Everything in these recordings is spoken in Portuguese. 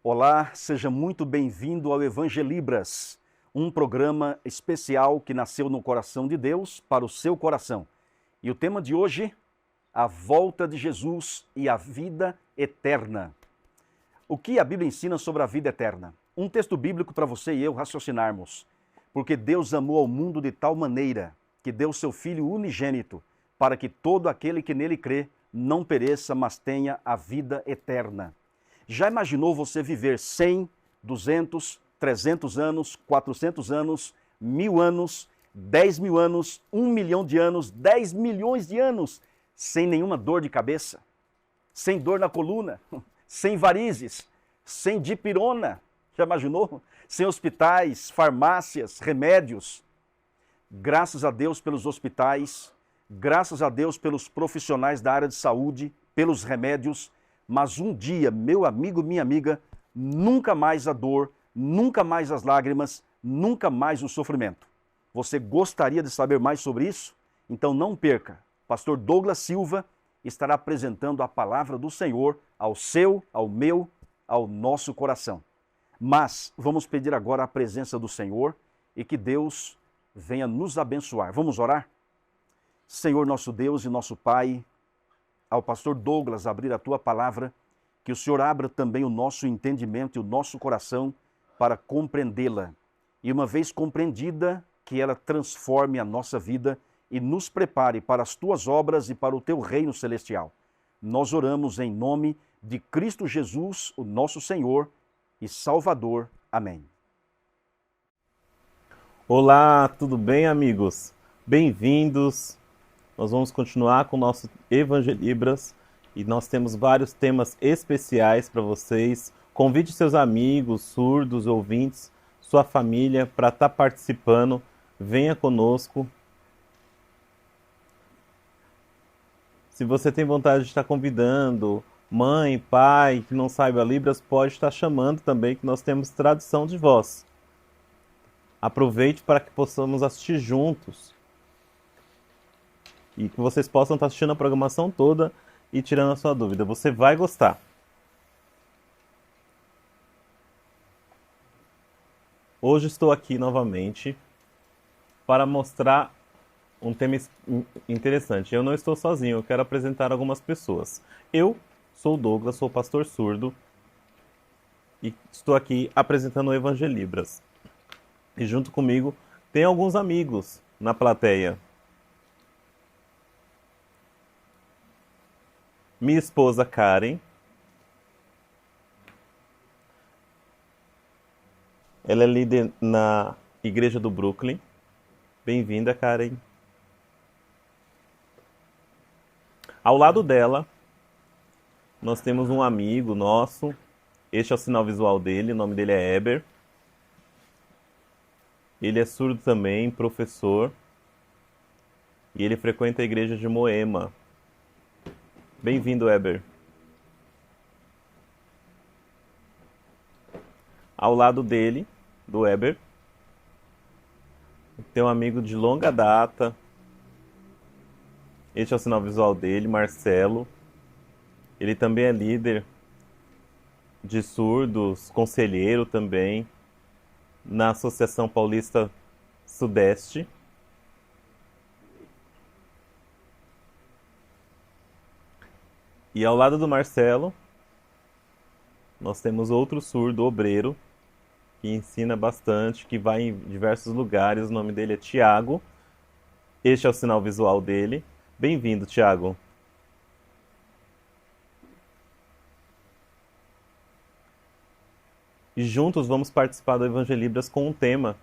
Olá, seja muito bem-vindo ao Evangelibras, um programa especial que nasceu no coração de Deus para o seu coração. E o tema de hoje, a volta de Jesus e a vida eterna. O que a Bíblia ensina sobre a vida eterna? Um texto bíblico para você e eu raciocinarmos. Porque Deus amou ao mundo de tal maneira que deu seu Filho unigênito, para que todo aquele que nele crê não pereça, mas tenha a vida eterna. Já imaginou você viver 100, 200, 300 anos, 400 anos, 1000 anos, 10 mil anos, 1 milhão de anos, 10 milhões de anos, sem nenhuma dor de cabeça, sem dor na coluna, sem varizes, sem dipirona, já imaginou? Sem hospitais, farmácias, remédios. Graças a Deus pelos hospitais, graças a Deus pelos profissionais da área de saúde, pelos remédios, mas um dia, meu amigo, minha amiga, nunca mais a dor, nunca mais as lágrimas, nunca mais o sofrimento. Você gostaria de saber mais sobre isso? Então não perca. Pastor Douglas Silva estará apresentando a palavra do Senhor ao seu, ao meu, ao nosso coração. Mas vamos pedir agora a presença do Senhor e que Deus venha nos abençoar. Vamos orar? Senhor nosso Deus e nosso Pai, ao pastor Douglas abrir a tua palavra, que o Senhor abra também o nosso entendimento e o nosso coração para compreendê-la. E uma vez compreendida, que ela transforme a nossa vida e nos prepare para as tuas obras e para o teu reino celestial. Nós oramos em nome de Cristo Jesus, o nosso Senhor e Salvador. Amém. Olá, tudo bem, amigos? Bem-vindos. Nós vamos continuar com o nosso Evangelibras e nós temos vários temas especiais para vocês. Convide seus amigos, surdos, ouvintes, sua família para estar participando. Venha conosco. Se você tem vontade de estar convidando mãe, pai, que não saiba Libras, pode estar chamando também, que nós temos tradução de voz. Aproveite para que possamos assistir juntos. E que vocês possam estar assistindo a programação toda e tirando a sua dúvida. Você vai gostar. Hoje estou aqui novamente para mostrar um tema interessante. Eu não estou sozinho, eu quero apresentar algumas pessoas. Eu sou o Douglas, sou pastor surdo e estou aqui apresentando o Evangelibras. E junto comigo tem alguns amigos na plateia. Minha esposa Karen. Ela é líder na Igreja do Brooklyn. Bem-vinda, Karen. Ao lado dela, nós temos um amigo nosso. Este é o sinal visual dele, o nome dele é Eber. Ele é surdo também, professor. E ele frequenta a igreja de Moema. Bem-vindo, Eber. Ao lado dele, do Eber, tem um amigo de longa data. Este é o sinal visual dele, Marcelo. Ele também é líder de surdos, conselheiro também, na Associação Paulista Sudeste. E ao lado do Marcelo, nós temos outro surdo, obreiro, que ensina bastante, que vai em diversos lugares. O nome dele é Tiago. Este é o sinal visual dele. Bem-vindo, Tiago. E juntos vamos participar do Evangelibras com um tema: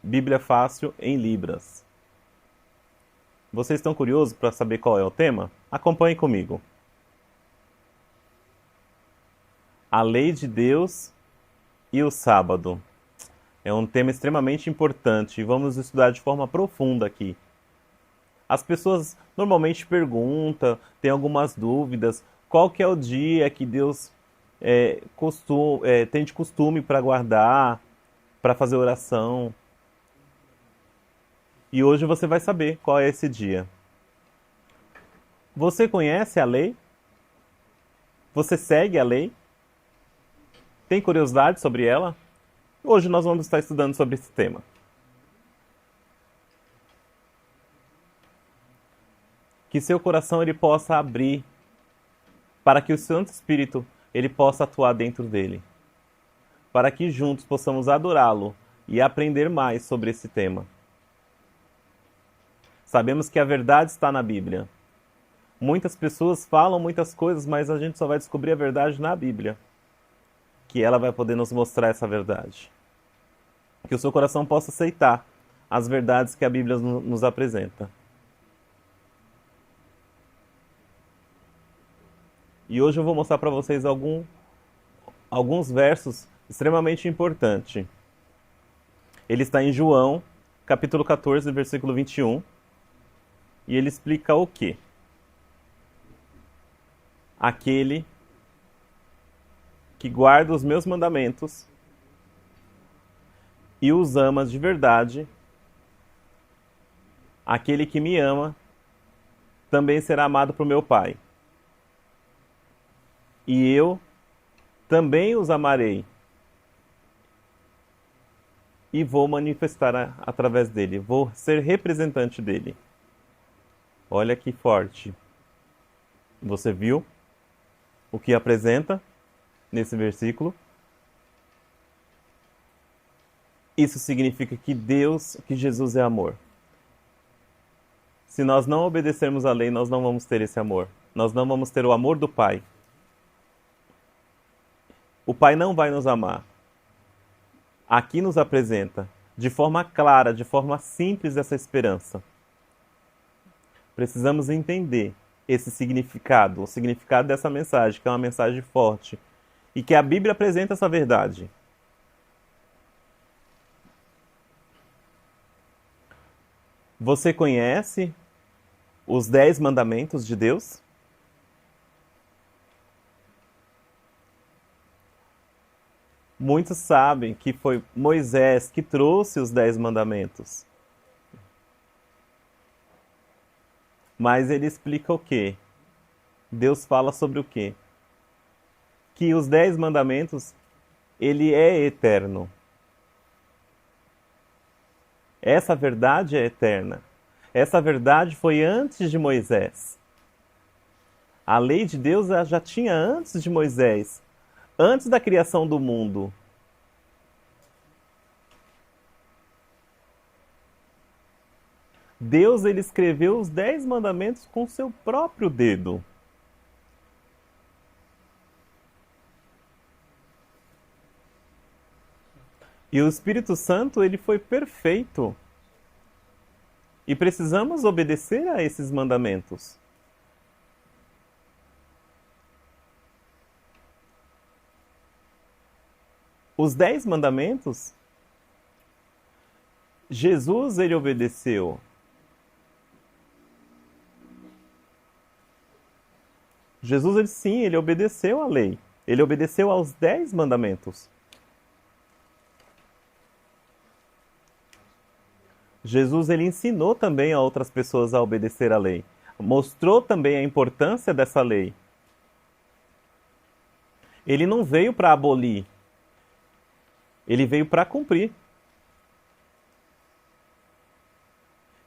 Bíblia Fácil em Libras. Vocês estão curiosos para saber qual é o tema? Acompanhe comigo. A lei de Deus e o sábado. É um tema extremamente importante e vamos estudar de forma profunda aqui. As pessoas normalmente perguntam, têm algumas dúvidas, qual que é o dia que Deus tem de costume para guardar, para fazer oração. E hoje você vai saber qual é esse dia. Você conhece a lei? Você segue a lei? Tem curiosidade sobre ela? Hoje nós vamos estar estudando sobre esse tema. Que seu coração ele possa abrir para que o Santo Espírito ele possa atuar dentro dele. Para que juntos possamos adorá-lo e aprender mais sobre esse tema. Sabemos que a verdade está na Bíblia. Muitas pessoas falam muitas coisas, mas a gente só vai descobrir a verdade na Bíblia. Que ela vai poder nos mostrar essa verdade. Que o seu coração possa aceitar as verdades que a Bíblia nos apresenta. E hoje eu vou mostrar para vocês alguns versos extremamente importantes. Ele está em João, capítulo 14, versículo 21. E ele explica o quê? Aquele que guarda os meus mandamentos e os ama de verdade, aquele que me ama também será amado por meu Pai. E eu também os amarei e vou manifestar através dele, vou ser representante dele. Olha que forte. Você viu o que apresenta nesse versículo? Isso significa que Jesus é amor. Se nós não obedecermos à lei, nós não vamos ter esse amor. Nós não vamos ter o amor do Pai. O Pai não vai nos amar. Aqui nos apresenta, de forma clara, de forma simples, essa esperança. Precisamos entender esse significado, o significado dessa mensagem, que é uma mensagem forte, e que a Bíblia apresenta essa verdade. Você conhece os 10 mandamentos de Deus? Muitos sabem que foi Moisés que trouxe os 10 mandamentos. Mas ele explica o quê? Deus fala sobre o quê? Que os 10 mandamentos, ele é eterno. Essa verdade é eterna. Essa verdade foi antes de Moisés. A lei de Deus já tinha antes de Moisés. Antes da criação do mundo. Deus ele escreveu os 10 mandamentos com seu próprio dedo. E o Espírito Santo ele foi perfeito. E precisamos obedecer a esses mandamentos. Os 10 mandamentos, Jesus ele obedeceu. Jesus ele obedeceu à lei. Ele obedeceu aos 10 mandamentos. Jesus ele ensinou também a outras pessoas a obedecer à lei. Mostrou também a importância dessa lei. Ele não veio para abolir. Ele veio para cumprir.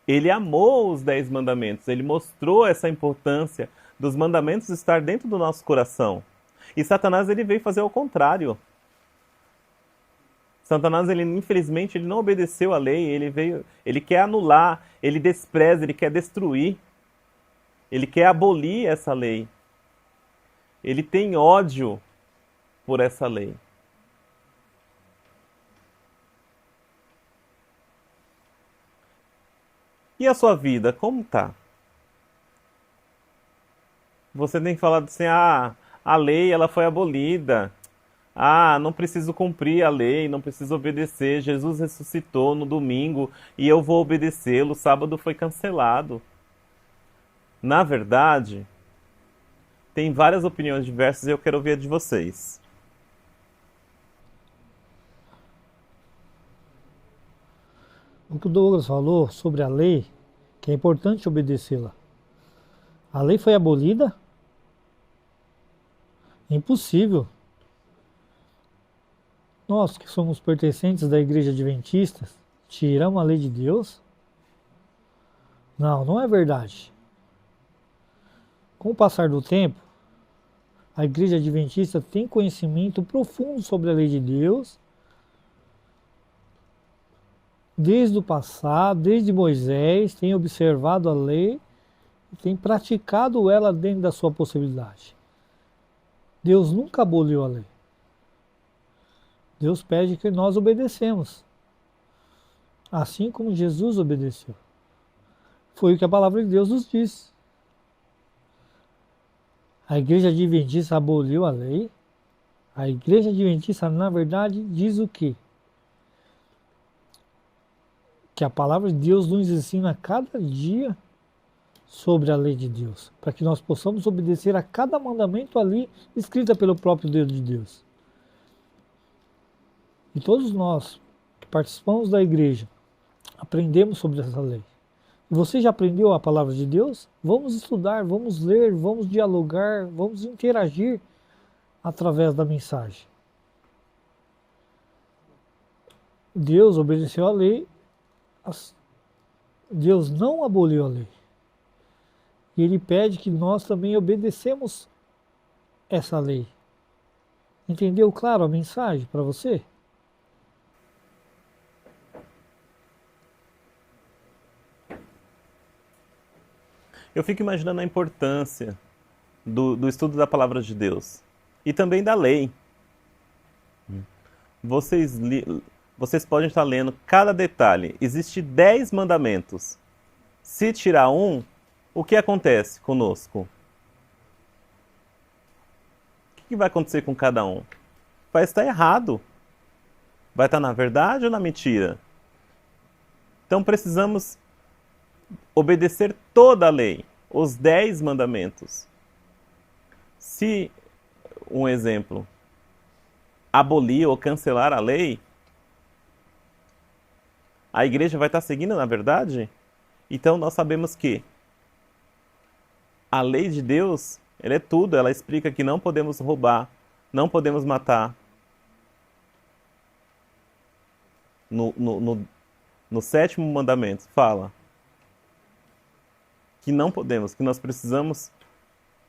Ele amou os 10 mandamentos. Ele mostrou essa importância dos mandamentos estar dentro do nosso coração. E Satanás ele veio fazer o contrário. Satanás, infelizmente, ele não obedeceu à lei. Ele quer anular, ele despreza, ele quer destruir. Ele quer abolir essa lei. Ele tem ódio por essa lei. E a sua vida, como está? Você tem falado assim, a lei ela foi abolida. Não preciso cumprir a lei, não preciso obedecer. Jesus ressuscitou no domingo e eu vou obedecê-lo. O sábado foi cancelado. Na verdade, tem várias opiniões diversas e eu quero ouvir a de vocês. O que o Douglas falou sobre a lei, que é importante obedecê-la. A lei foi abolida? É impossível. nós que somos pertencentes da Igreja Adventista, tiramos a lei de Deus? Não, não é verdade. Com o passar do tempo, a Igreja Adventista tem conhecimento profundo sobre a lei de Deus, desde o passado, desde Moisés, tem observado a lei e tem praticado ela dentro da sua possibilidade. Deus nunca aboliu a lei. Deus pede que nós obedecemos, assim como Jesus obedeceu. Foi o que a palavra de Deus nos diz. A Igreja Adventista aboliu a lei. A Igreja Adventista, na verdade, diz o quê? Que a palavra de Deus nos ensina a cada dia sobre a lei de Deus, para que nós possamos obedecer a cada mandamento ali escrita pelo próprio Deus de Deus. E todos nós que participamos da igreja aprendemos sobre essa lei. Você já aprendeu a palavra de Deus? Vamos estudar, vamos ler, vamos dialogar, vamos interagir através da mensagem. Deus obedeceu a lei, Deus não aboliu a lei. E Ele pede que nós também obedecemos essa lei. Entendeu, claro, a mensagem para você? Eu fico imaginando a importância do estudo da palavra de Deus e também da lei. Vocês podem estar lendo cada detalhe. Existem 10 mandamentos. Se tirar um, o que acontece conosco? O que vai acontecer com cada um? Vai estar errado. Vai estar na verdade ou na mentira? Então precisamos obedecer toda a lei, os 10 mandamentos. Se, um exemplo, abolir ou cancelar a lei, a igreja vai estar seguindo na verdade? Então nós sabemos que a lei de Deus, ela é tudo, ela explica que não podemos roubar, não podemos matar. No 7º mandamento fala que não podemos, que nós precisamos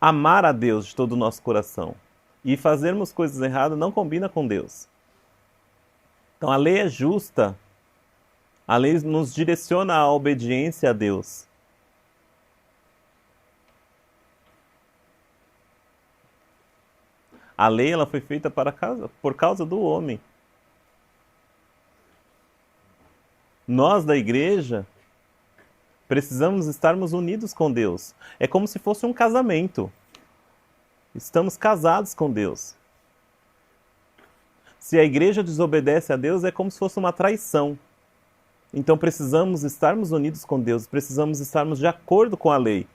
amar a Deus de todo o nosso coração. E fazermos coisas erradas não combina com Deus. Então a lei é justa. A lei nos direciona à obediência a Deus. A lei ela foi feita por causa do homem. Nós da igreja precisamos estarmos unidos com Deus. É como se fosse um casamento. Estamos casados com Deus. Se a igreja desobedece a Deus, é como se fosse uma traição. Então precisamos estarmos unidos com Deus, precisamos estarmos de acordo com a lei.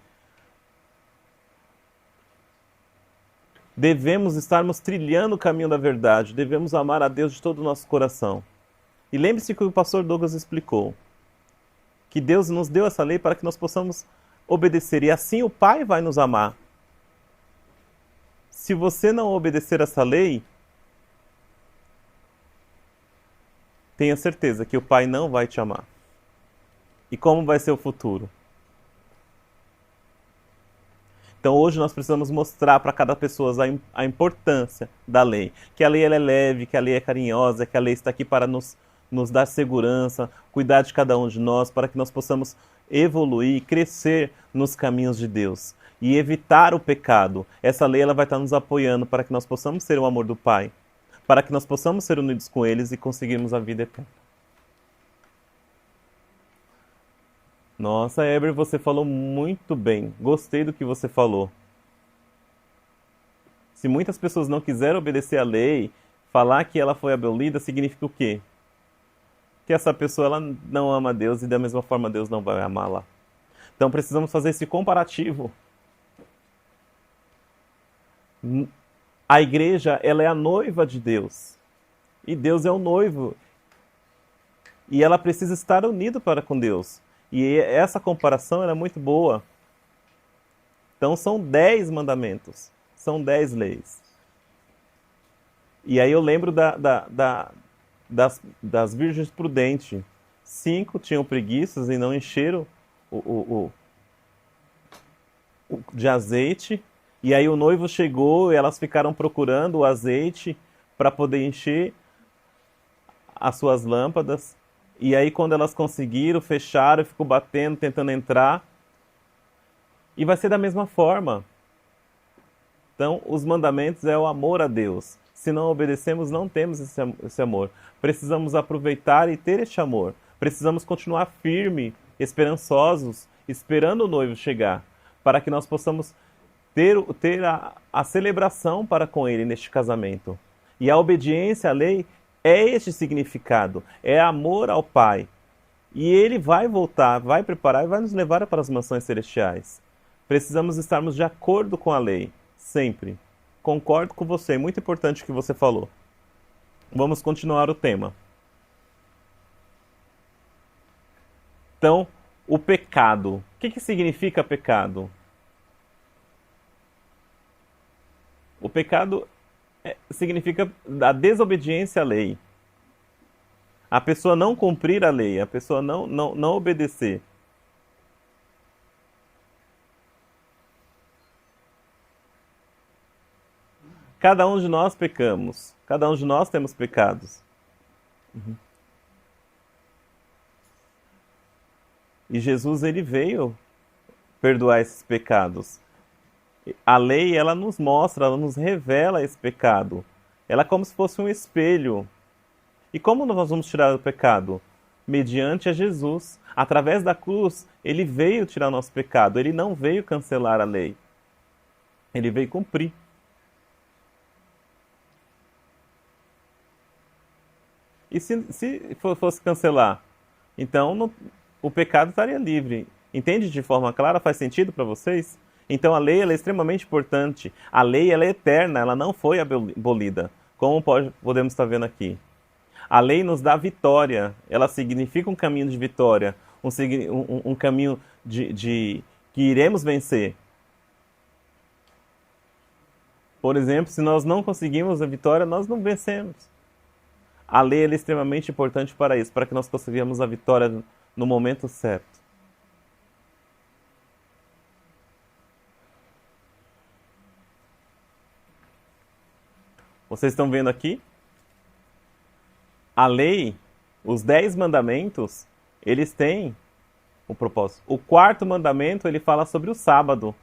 Devemos estarmos trilhando o caminho da verdade, devemos amar a Deus de todo o nosso coração. E lembre-se que o pastor Douglas explicou, que Deus nos deu essa lei para que nós possamos obedecer, e assim o Pai vai nos amar. Se você não obedecer essa lei, tenha certeza que o Pai não vai te amar. E como vai ser o futuro? Então hoje nós precisamos mostrar para cada pessoa a importância da lei. Que a lei ela é leve, que a lei é carinhosa, que a lei está aqui para nos dar segurança, cuidar de cada um de nós, para que nós possamos evoluir, crescer nos caminhos de Deus e evitar o pecado. Essa lei ela vai estar nos apoiando para que nós possamos ser o amor do Pai, para que nós possamos ser unidos com eles e conseguirmos a vida eterna. Nossa, Heber, você falou muito bem. Gostei do que você falou. Se muitas pessoas não quiserem obedecer à lei, falar que ela foi abolida significa o quê? Que essa pessoa ela não ama a Deus e da mesma forma Deus não vai amá-la. Então precisamos fazer esse comparativo. A igreja ela é a noiva de Deus. E Deus é o noivo. E ela precisa estar unida para com Deus. E essa comparação é muito boa. Então são 10 mandamentos. São 10 leis. E aí eu lembro das virgens prudentes. 5 tinham preguiças e não encheram de azeite. E aí o noivo chegou e elas ficaram procurando o azeite para poder encher as suas lâmpadas. E aí quando elas conseguiram, fecharam, ficou batendo, tentando entrar. E vai ser da mesma forma. Então, os mandamentos é o amor a Deus. Se não obedecemos, não temos esse amor. Precisamos aproveitar e ter este amor. Precisamos continuar firme, esperançosos, esperando o noivo chegar, para que nós possamos ter a celebração para com ele neste casamento. E a obediência à lei é este significado, é amor ao Pai. E ele vai voltar, vai preparar e vai nos levar para as mansões celestiais. Precisamos estarmos de acordo com a lei, sempre. Concordo com você, muito importante o que você falou. Vamos continuar o tema. Então, o pecado. O que significa pecado? O pecado significa a desobediência à lei. A pessoa não cumprir a lei, a pessoa não obedecer. Cada um de nós pecamos. Cada um de nós temos pecados. E Jesus, ele veio perdoar esses pecados. A lei, ela nos mostra, ela nos revela esse pecado. Ela é como se fosse um espelho. E como nós vamos tirar o pecado? Mediante a Jesus. Através da cruz, ele veio tirar o nosso pecado. Ele não veio cancelar a lei. Ele veio cumprir. E se fosse cancelar? Então o pecado estaria livre. Entende de forma clara? Faz sentido para vocês? Então a lei ela é extremamente importante. A lei ela é eterna, ela não foi abolida. Como podemos estar vendo aqui. A lei nos dá vitória. Ela significa um caminho de vitória. Um caminho de que iremos vencer. Por exemplo, se nós não conseguimos a vitória, nós não vencemos. A lei é extremamente importante para isso, para que nós consigamos a vitória no momento certo. Vocês estão vendo aqui? A lei, os 10 mandamentos, eles têm um propósito. O 4º mandamento, ele fala sobre o sábado.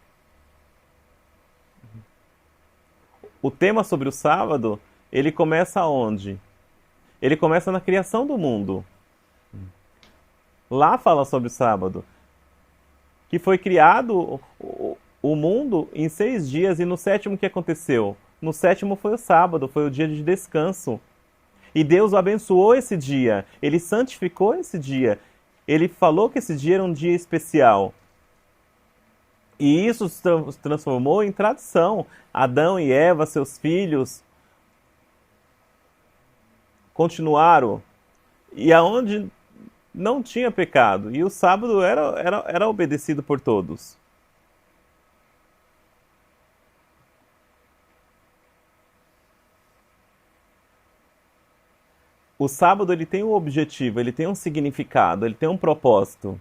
O tema sobre o sábado, ele começa onde? Ele começa na criação do mundo. Lá fala sobre o sábado. Que foi criado o mundo em 6 dias e no 7º o que aconteceu? No 7º foi o sábado, foi o dia de descanso. E Deus abençoou esse dia. Ele santificou esse dia. Ele falou que esse dia era um dia especial. E isso se transformou em tradição. Adão e Eva, seus filhos, continuaram, e aonde não tinha pecado, e o sábado era obedecido por todos. O sábado ele tem um objetivo, ele tem um significado, ele tem um propósito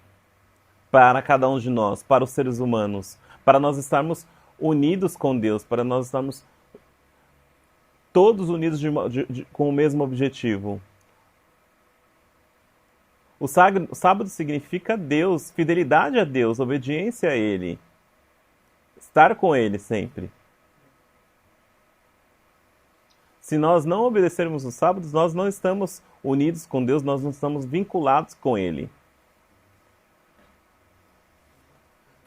para cada um de nós, para os seres humanos, para nós estarmos unidos com Deus, para nós estarmos todos unidos com o mesmo objetivo. O sábado significa Deus, fidelidade a Deus, obediência a Ele. Estar com Ele sempre. Se nós não obedecermos os sábados, nós não estamos unidos com Deus, nós não estamos vinculados com Ele.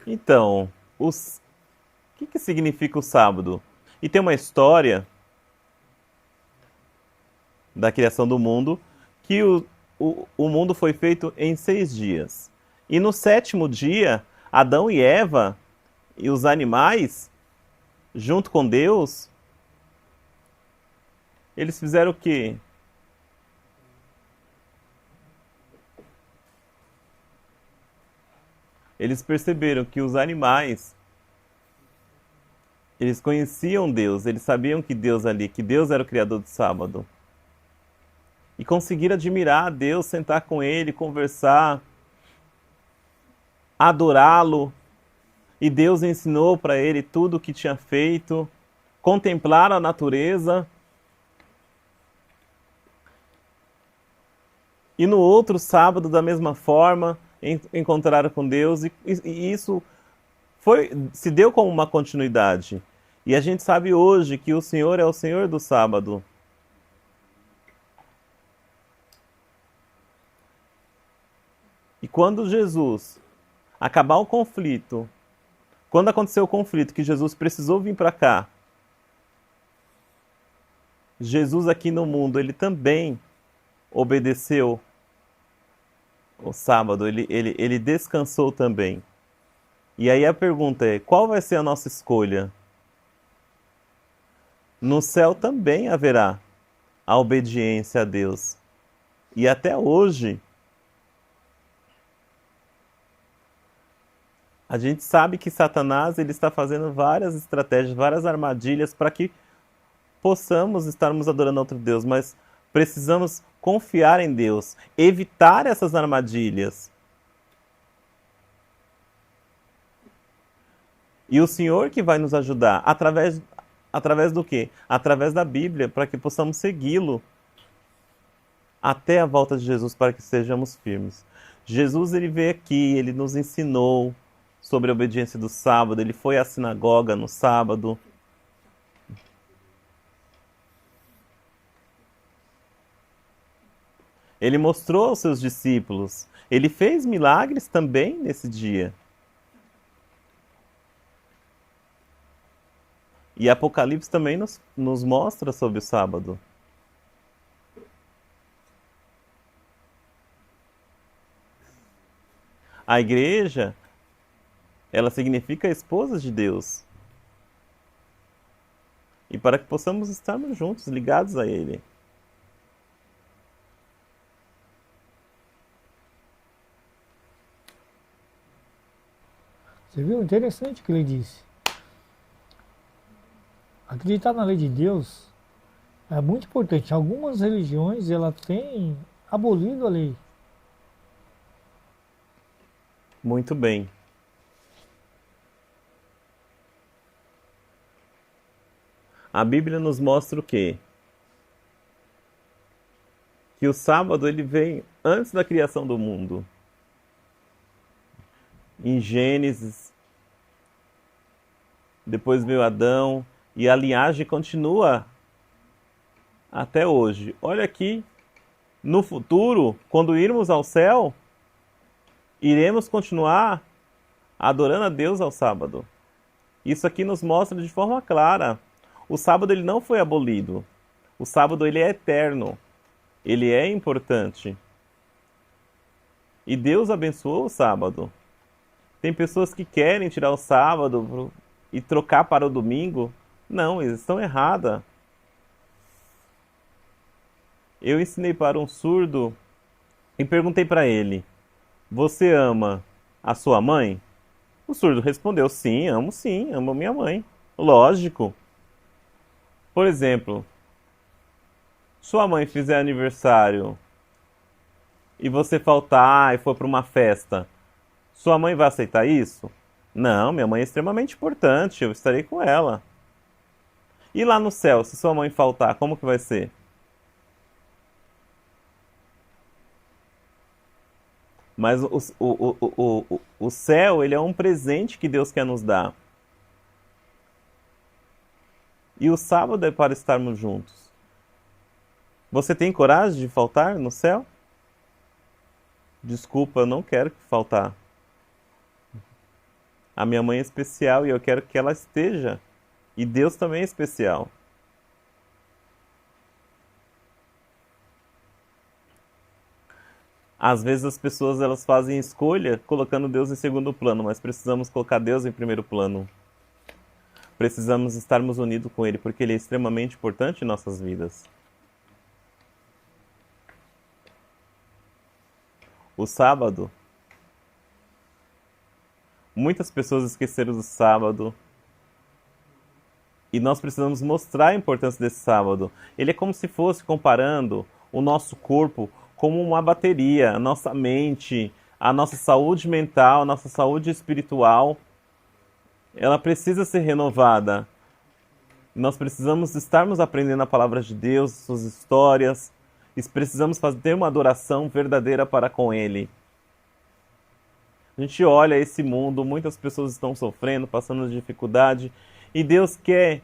Então, o que significa o sábado? E tem uma história da criação do mundo, que o mundo foi feito em 6 dias. E no 7º dia, Adão e Eva e os animais, junto com Deus, eles fizeram o quê? Eles perceberam que os animais Eles conheciam Deus, eles sabiam que Deus ali, que Deus era o Criador do sábado. E conseguiram admirar a Deus, sentar com Ele, conversar, adorá-lo. E Deus ensinou para ele tudo o que tinha feito, contemplar a natureza. E no outro sábado, da mesma forma, encontraram com Deus. E isso se deu como uma continuidade. E a gente sabe hoje que o Senhor é o Senhor do sábado. E quando Jesus acabar o conflito, quando aconteceu o conflito que Jesus precisou vir para cá, Jesus aqui no mundo, ele também obedeceu o sábado, ele descansou também. E aí a pergunta é, qual vai ser a nossa escolha? No céu também haverá a obediência a Deus. E até hoje, a gente sabe que Satanás ele está fazendo várias estratégias, várias armadilhas para que possamos estarmos adorando outro Deus, mas precisamos confiar em Deus, evitar essas armadilhas. E o Senhor que vai nos ajudar, através do quê? Através da Bíblia, para que possamos segui-lo até a volta de Jesus, para que sejamos firmes. Jesus ele veio aqui, ele nos ensinou sobre a obediência do sábado, ele foi à sinagoga no sábado. Ele mostrou aos seus discípulos, ele fez milagres também nesse dia. E Apocalipse também nos mostra sobre o sábado. A igreja, ela significa a esposa de Deus. E para que possamos estarmos juntos, ligados a Ele. Você viu? Interessante o que ele disse. Acreditar na lei de Deus é muito importante. Algumas religiões ela têm abolido a lei. Muito bem. A Bíblia nos mostra o quê? Que o sábado ele vem antes da criação do mundo. Em Gênesis, depois veio Adão, e a linhagem continua até hoje. Olha aqui, no futuro, quando irmos ao céu, iremos continuar adorando a Deus ao sábado. Isso aqui nos mostra de forma clara. O sábado ele não foi abolido. O sábado ele é eterno. Ele é importante. E Deus abençoou o sábado. Tem pessoas que querem tirar o sábado e trocar para o domingo. Não, eles estão erradas. Eu ensinei para um surdo e perguntei para ele: você ama a sua mãe? O surdo respondeu: sim, amo minha mãe. Lógico. Por exemplo, sua mãe fizer aniversário e você faltar e for para uma festa, sua mãe vai aceitar isso? Não, minha mãe é extremamente importante, eu estarei com ela. E lá no céu, se sua mãe faltar, como que vai ser? Mas o céu, ele é um presente que Deus quer nos dar. E o sábado é para estarmos juntos. Você tem coragem de faltar no céu? Desculpa, eu não quero faltar. A minha mãe é especial e eu quero que ela esteja. E Deus também é especial. Às vezes as pessoas elas fazem escolha colocando Deus em segundo plano, mas precisamos colocar Deus em primeiro plano. Precisamos estarmos unidos com Ele, porque Ele é extremamente importante em nossas vidas. O sábado. Muitas pessoas esqueceram do sábado. E nós precisamos mostrar a importância desse sábado. Ele é como se fosse comparando o nosso corpo como uma bateria, a nossa mente, a nossa saúde mental, a nossa saúde espiritual. Ela precisa ser renovada. Nós precisamos estarmos aprendendo a palavra de Deus, suas histórias, e precisamos ter uma adoração verdadeira para com Ele. A gente olha esse mundo, muitas pessoas estão sofrendo, passando dificuldade, e Deus quer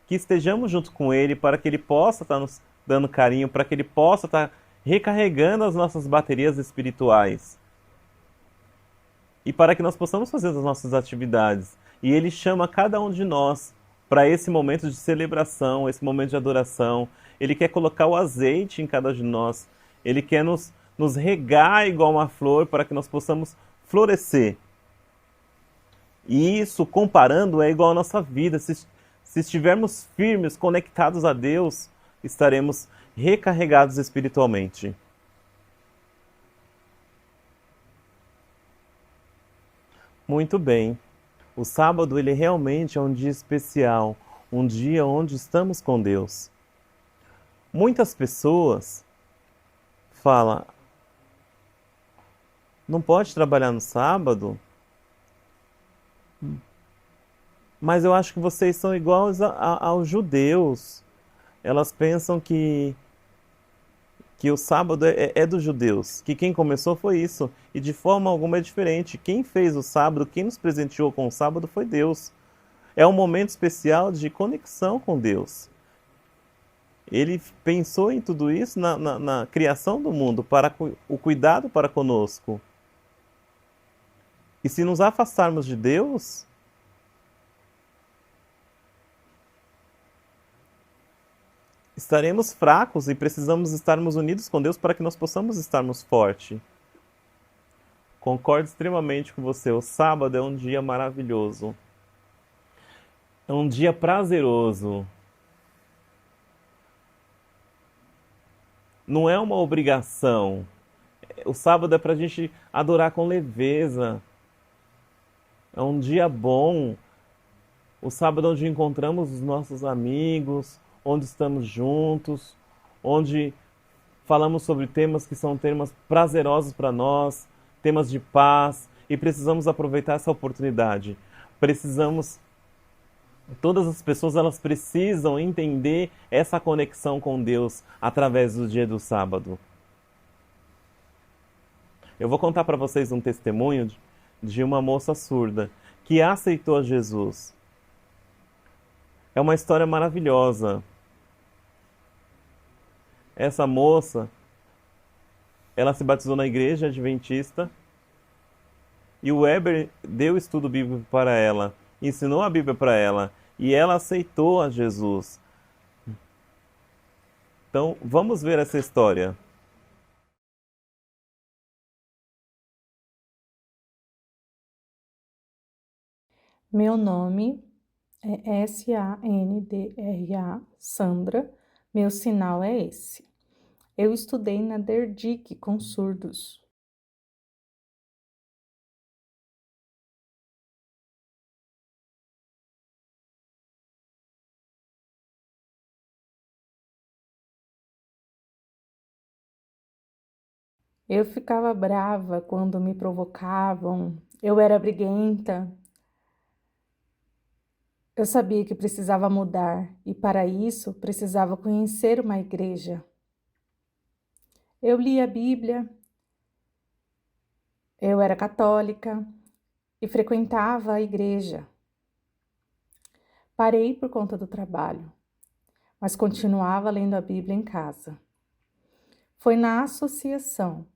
que estejamos junto com Ele para que Ele possa estar nos dando carinho, para que Ele possa estar recarregando as nossas baterias espirituais. E para que nós possamos fazer as nossas atividades. E Ele chama cada um de nós para esse momento de celebração, esse momento de adoração. Ele quer colocar o azeite em cada um de nós. Ele quer nos regar igual uma flor para que nós possamos florescer. E isso, comparando, é igual à nossa vida. Se estivermos firmes, conectados a Deus, estaremos recarregados espiritualmente. Muito bem. O sábado, ele realmente é um dia especial, um dia onde estamos com Deus. Muitas pessoas falam, não pode trabalhar no sábado? Mas eu acho que vocês são iguais aos judeus. Elas pensam que o sábado é dos judeus, que quem começou foi isso, e de forma alguma é diferente. Quem fez o sábado, quem nos presenteou com o sábado foi Deus. É um momento especial de conexão com Deus. Ele pensou em tudo isso na criação do mundo, para o cuidado para conosco. E se nos afastarmos de Deus, estaremos fracos e precisamos estarmos unidos com Deus para que nós possamos estarmos fortes. Concordo extremamente com você. O sábado é um dia maravilhoso. É um dia prazeroso. Não é uma obrigação. O sábado é para a gente adorar com leveza. É um dia bom. O sábado é onde encontramos os nossos amigos, onde estamos juntos, onde falamos sobre temas que são temas prazerosos para nós, temas de paz, e precisamos aproveitar essa oportunidade. Todas as pessoas elas precisam entender essa conexão com Deus através do dia do sábado. Eu vou contar para vocês um testemunho de uma moça surda que aceitou Jesus. É uma história maravilhosa. Essa moça, ela se batizou na igreja adventista e o Weber deu estudo bíblico para ela, ensinou a Bíblia para ela e ela aceitou a Jesus. Então, vamos ver essa história. Meu nome é Sandra, Sandra. Meu sinal é esse. Eu estudei na Derdic com surdos. Eu ficava brava quando me provocavam. Eu era briguenta. Eu sabia que precisava mudar e, para isso, precisava conhecer uma igreja. Eu li a Bíblia, eu era católica e frequentava a igreja. Parei por conta do trabalho, mas continuava lendo a Bíblia em casa. Foi na Associação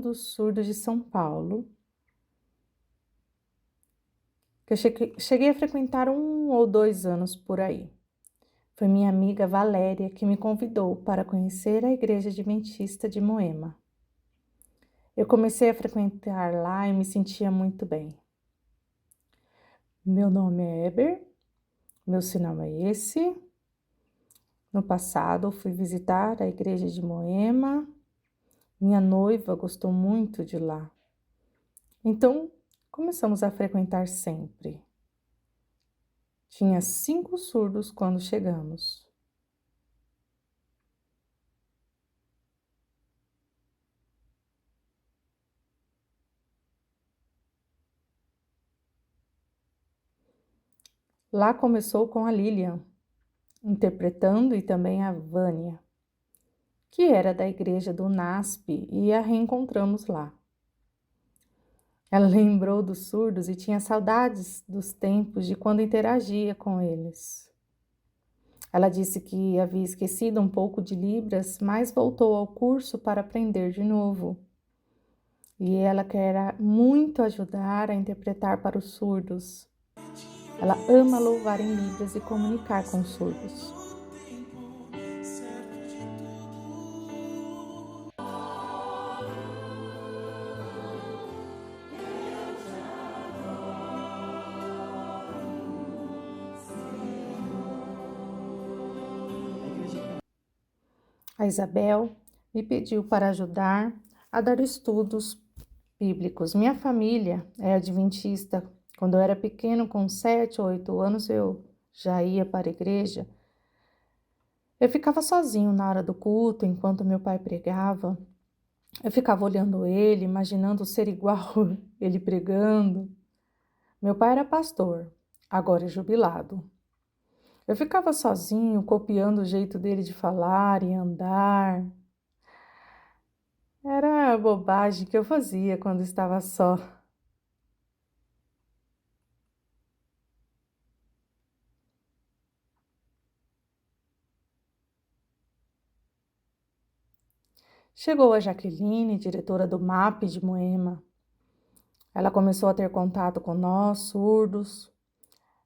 dos Surdos de São Paulo, que eu cheguei a frequentar 1 ou 2 anos por aí. Foi minha amiga Valéria que me convidou para conhecer a Igreja Adventista de Moema. Eu comecei a frequentar lá e me sentia muito bem. Meu nome é Eber, meu sinal é esse. No passado, eu fui visitar a Igreja de Moema. Minha noiva gostou muito de lá. Então, começamos a frequentar sempre. Tinha 5 surdos quando chegamos. Lá começou com a Lilian, interpretando, e também a Vânia, que era da igreja do NASP, e a reencontramos lá. Ela lembrou dos surdos e tinha saudades dos tempos de quando interagia com eles. Ela disse que havia esquecido um pouco de Libras, mas voltou ao curso para aprender de novo. E ela quer muito ajudar a interpretar para os surdos. Ela ama louvar em Libras e comunicar com os surdos. A Isabel me pediu para ajudar a dar estudos bíblicos. Minha família é adventista. Quando eu era pequeno, com 7 ou 8 anos, eu já ia para a igreja. Eu ficava sozinho na hora do culto, enquanto meu pai pregava. Eu ficava olhando ele, imaginando ser igual ele pregando. Meu pai era pastor, agora é jubilado. Eu ficava sozinho, copiando o jeito dele de falar e andar. Era a bobagem que eu fazia quando estava só. Chegou a Jaqueline, diretora do MAP de Moema. Ela começou a ter contato com nós, surdos.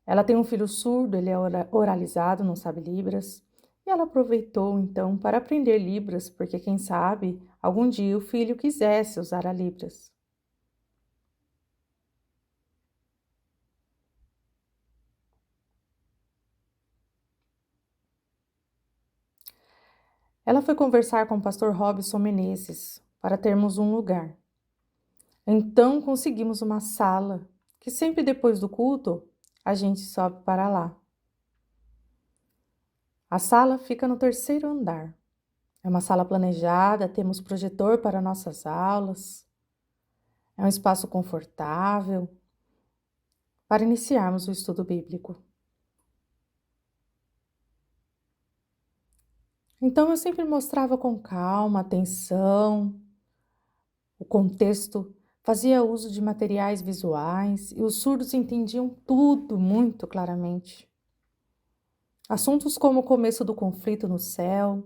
Ela tem um filho surdo, ele é oralizado, não sabe Libras. E ela aproveitou, então, para aprender Libras, porque, quem sabe, algum dia o filho quisesse usar a Libras. Ela foi conversar com o pastor Robson Menezes para termos um lugar. Então conseguimos uma sala, que sempre depois do culto a gente sobe para lá. A sala fica no 3º andar. É uma sala planejada, temos projetor para nossas aulas. É um espaço confortável para iniciarmos o estudo bíblico. Então eu sempre mostrava com calma, atenção, o contexto, fazia uso de materiais visuais e os surdos entendiam tudo muito claramente. Assuntos como o começo do conflito no céu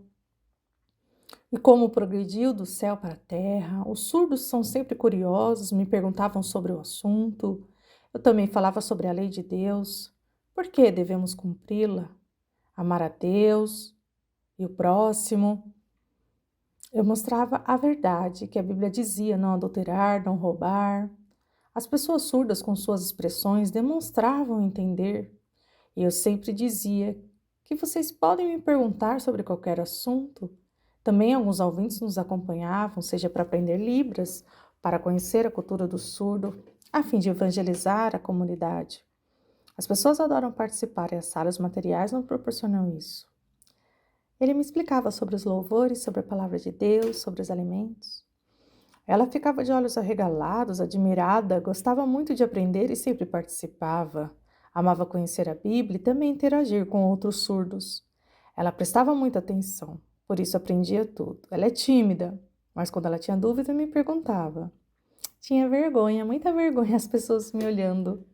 e como progrediu do céu para a terra. Os surdos são sempre curiosos, me perguntavam sobre o assunto. Eu também falava sobre a lei de Deus, por que devemos cumpri-la, amar a Deus e o próximo. Eu mostrava a verdade que a Bíblia dizia: não adulterar, não roubar. As pessoas surdas, com suas expressões, demonstravam entender. E eu sempre dizia que vocês podem me perguntar sobre qualquer assunto. Também alguns ouvintes nos acompanhavam, seja para aprender Libras, para conhecer a cultura do surdo, a fim de evangelizar a comunidade. As pessoas adoram participar e as salas materiais não proporcionam isso. Ele me explicava sobre os louvores, sobre a palavra de Deus, sobre os alimentos. Ela ficava de olhos arregalados, admirada, gostava muito de aprender e sempre participava. Amava conhecer a Bíblia e também interagir com outros surdos. Ela prestava muita atenção, por isso aprendia tudo. Ela é tímida, mas quando ela tinha dúvida me perguntava. Tinha vergonha, muita vergonha, as pessoas me olhando.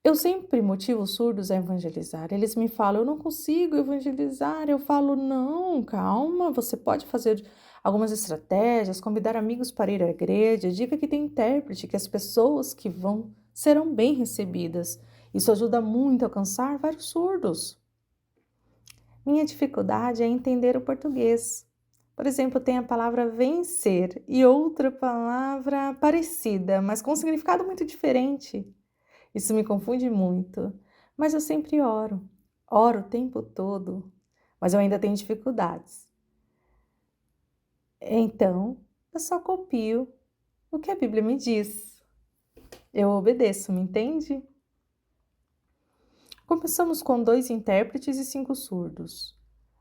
Eu sempre motivo os surdos a evangelizar. Eles me falam: eu não consigo evangelizar. Eu falo: não, calma, você pode fazer algumas estratégias, convidar amigos para ir à igreja, diga que tem intérprete, que as pessoas que vão serão bem recebidas. Isso ajuda muito a alcançar vários surdos. Minha dificuldade é entender o português. Por exemplo, tem a palavra vencer e outra palavra parecida, mas com um significado muito diferente. Isso me confunde muito, mas eu sempre oro o tempo todo, mas eu ainda tenho dificuldades. Então, eu só copio o que a Bíblia me diz. Eu obedeço, me entende? Começamos com 2 intérpretes e 5 surdos.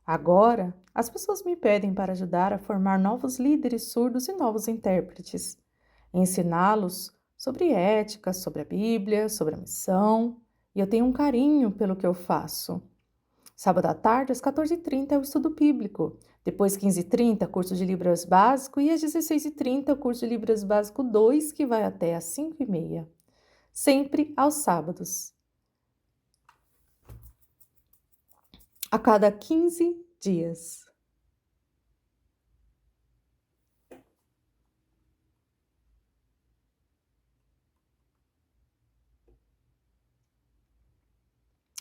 Agora, as pessoas me pedem para ajudar a formar novos líderes surdos e novos intérpretes, ensiná-los sobre ética, sobre a Bíblia, sobre a missão, e eu tenho um carinho pelo que eu faço. Sábado à tarde, às 14h30, é o estudo bíblico. Depois, 15h30, curso de Libras básico. E às 16h30, o curso de Libras básico 2, que vai até às 5h30. Sempre aos sábados. A cada 15 dias.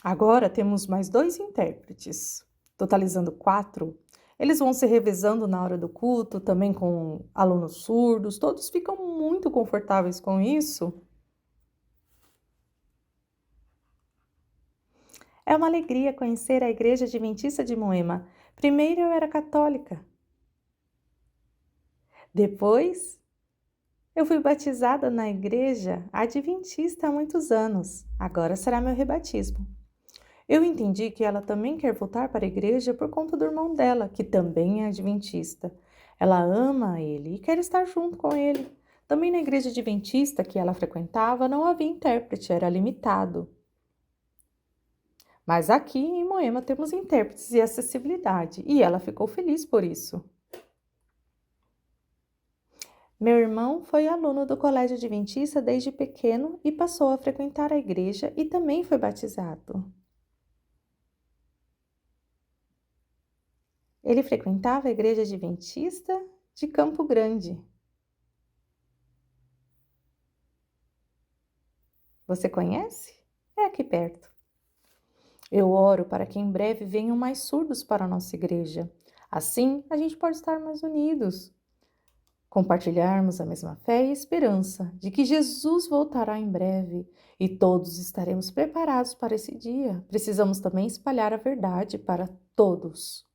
Agora temos mais 2 intérpretes, totalizando 4. Eles vão se revezando na hora do culto, também com alunos surdos. Todos ficam muito confortáveis com isso. É uma alegria conhecer a Igreja Adventista de Moema. Primeiro eu era católica. Depois eu fui batizada na Igreja Adventista há muitos anos. Agora será meu rebatismo. Eu entendi que ela também quer voltar para a igreja por conta do irmão dela, que também é adventista. Ela ama ele e quer estar junto com ele. Também na igreja adventista que ela frequentava não havia intérprete, era limitado. Mas aqui em Moema temos intérpretes e acessibilidade, e ela ficou feliz por isso. Meu irmão foi aluno do colégio adventista desde pequeno e passou a frequentar a igreja e também foi batizado. Ele frequentava a igreja adventista de Campo Grande. Você conhece? É aqui perto. Eu oro para que em breve venham mais surdos para a nossa igreja. Assim, a gente pode estar mais unidos. Compartilharmos a mesma fé e esperança de que Jesus voltará em breve e todos estaremos preparados para esse dia. Precisamos também espalhar a verdade para todos.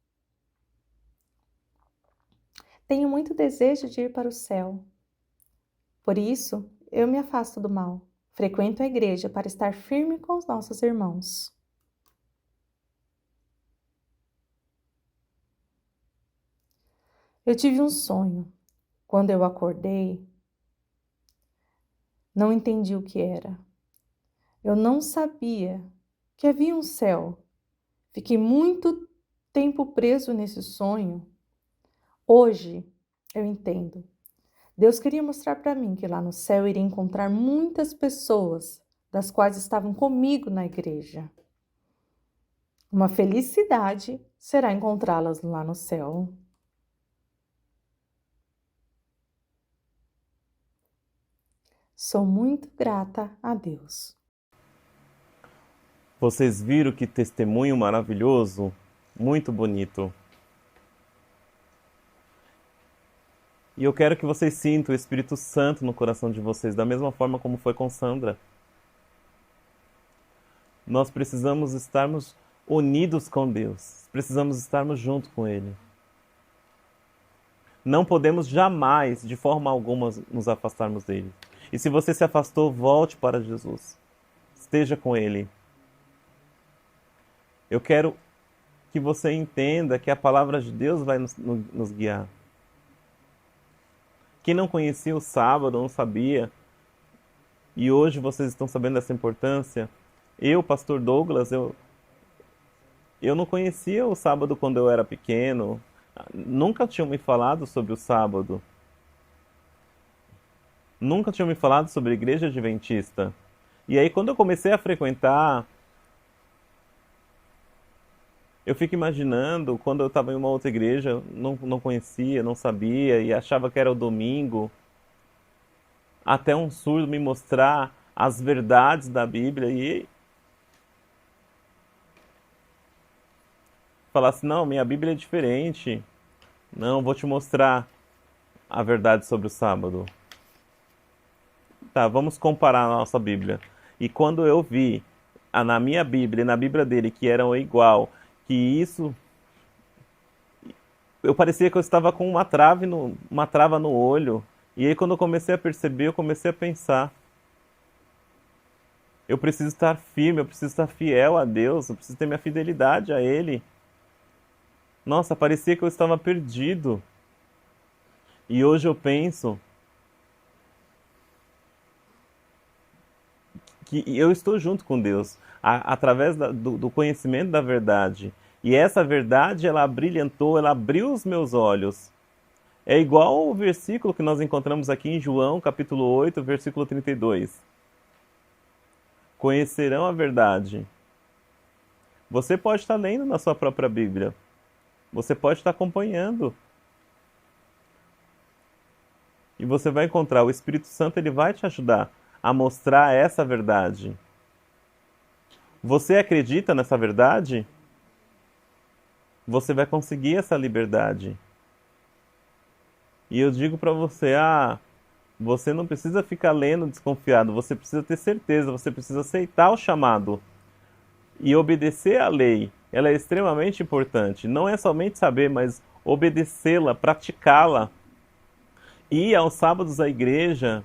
Tenho muito desejo de ir para o céu. Por isso, eu me afasto do mal. Frequento a igreja para estar firme com os nossos irmãos. Eu tive um sonho. Quando eu acordei, não entendi o que era. Eu não sabia que havia um céu. Fiquei muito tempo preso nesse sonho. Hoje eu entendo. Deus queria mostrar para mim que lá no céu eu iria encontrar muitas pessoas das quais estavam comigo na igreja. Uma felicidade será encontrá-las lá no céu. Sou muito grata a Deus. Vocês viram que testemunho maravilhoso? Muito bonito. E eu quero que vocês sintam o Espírito Santo no coração de vocês, da mesma forma como foi com Sandra. Nós precisamos estarmos unidos com Deus. Precisamos estarmos junto com Ele. Não podemos jamais, de forma alguma, nos afastarmos dele. E se você se afastou, volte para Jesus. Esteja com Ele. Eu quero que você entenda que a palavra de Deus vai nos guiar. Quem não conhecia o sábado, não sabia, e hoje vocês estão sabendo dessa importância. Eu, pastor Douglas, eu não conhecia o sábado quando eu era pequeno. Nunca tinham me falado sobre o sábado. Nunca tinham me falado sobre a igreja adventista. E aí, quando eu comecei a frequentar, eu fico imaginando, quando eu estava em uma outra igreja, não conhecia, não sabia, e achava que era o domingo, até um surdo me mostrar as verdades da Bíblia e falar assim, não, minha Bíblia é diferente. Não, vou te mostrar a verdade sobre o sábado. Tá, vamos comparar a nossa Bíblia. E quando eu vi na minha Bíblia e na Bíblia dele que eram igual, que isso... Eu parecia que eu estava com uma trava no olho. E aí quando eu comecei a perceber, eu comecei a pensar. Eu preciso estar firme, eu preciso estar fiel a Deus, eu preciso ter minha fidelidade a Ele. Nossa, parecia que eu estava perdido. E hoje eu penso que eu estou junto com Deus, através do conhecimento da verdade. E essa verdade, ela brilhantou, ela abriu os meus olhos. É igual o versículo que nós encontramos aqui em João, capítulo 8, versículo 32. Conhecerão a verdade. Você pode estar lendo na sua própria Bíblia. Você pode estar acompanhando. E você vai encontrar, o Espírito Santo, ele vai te ajudar a mostrar essa verdade. Você acredita nessa verdade? Você vai conseguir essa liberdade. E eu digo para você, você não precisa ficar lendo desconfiado, você precisa ter certeza, você precisa aceitar o chamado e obedecer à lei. Ela é extremamente importante. Não é somente saber, mas obedecê-la, praticá-la. Ir aos sábados à igreja,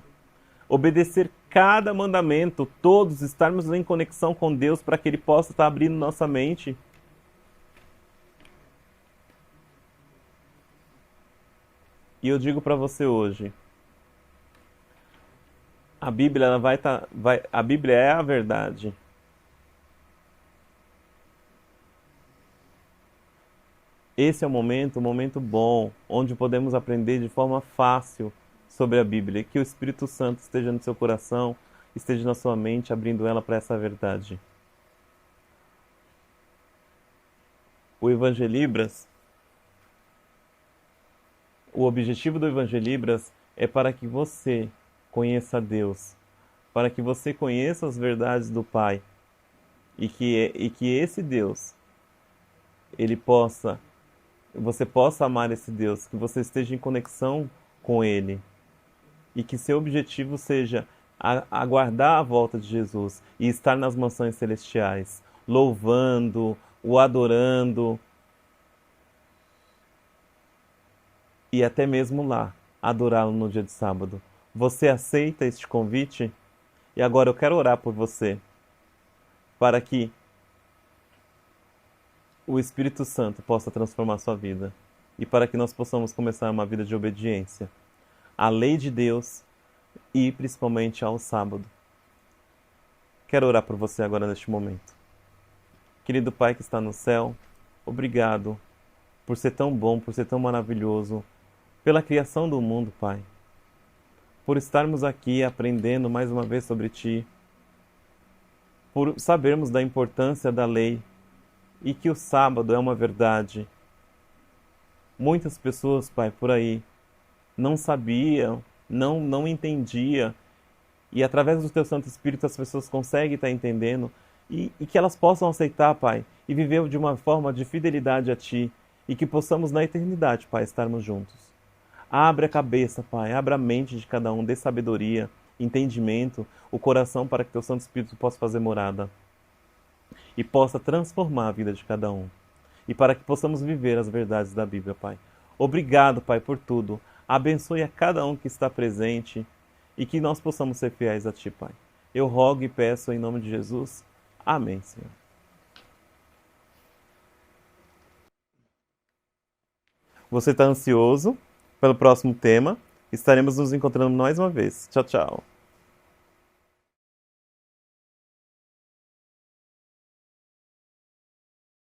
obedecer cada mandamento, todos, estarmos em conexão com Deus para que Ele possa estar abrindo nossa mente. E eu digo para você hoje, a Bíblia a Bíblia é a verdade. Esse é um momento bom, onde podemos aprender de forma fácil sobre a Bíblia. Que o Espírito Santo esteja no seu coração, esteja na sua mente, abrindo ela para essa verdade. O Evangelibras, o objetivo do Evangelibras é para que você conheça Deus, para que você conheça as verdades do Pai e que esse Deus, você possa amar esse Deus, que você esteja em conexão com Ele e que seu objetivo seja aguardar a volta de Jesus e estar nas mansões celestiais, louvando, o adorando e até mesmo lá, adorá-lo no dia de sábado. Você aceita este convite? E agora eu quero orar por você, para que o Espírito Santo possa transformar sua vida e para que nós possamos começar uma vida de obediência à lei de Deus e principalmente ao sábado. Quero orar por você agora neste momento. Querido Pai que está no céu, obrigado por ser tão bom, por ser tão maravilhoso, pela criação do mundo, Pai. Por estarmos aqui aprendendo mais uma vez sobre Ti, por sabermos da importância da lei e que o sábado é uma verdade. Muitas pessoas, Pai, por aí, não sabiam, não entendiam, e através do Teu Santo Espírito as pessoas conseguem estar entendendo, e que elas possam aceitar, Pai, e viver de uma forma de fidelidade a Ti, e que possamos na eternidade, Pai, estarmos juntos. Abre a cabeça, Pai, abre a mente de cada um, dê sabedoria, entendimento, o coração para que Teu Santo Espírito possa fazer morada e possa transformar a vida de cada um. E para que possamos viver as verdades da Bíblia, Pai. Obrigado, Pai, por tudo. Abençoe a cada um que está presente e que nós possamos ser fiéis a Ti, Pai. Eu rogo e peço em nome de Jesus. Amém, Senhor. Você está ansioso pelo próximo tema? Estaremos nos encontrando mais uma vez. Tchau, tchau.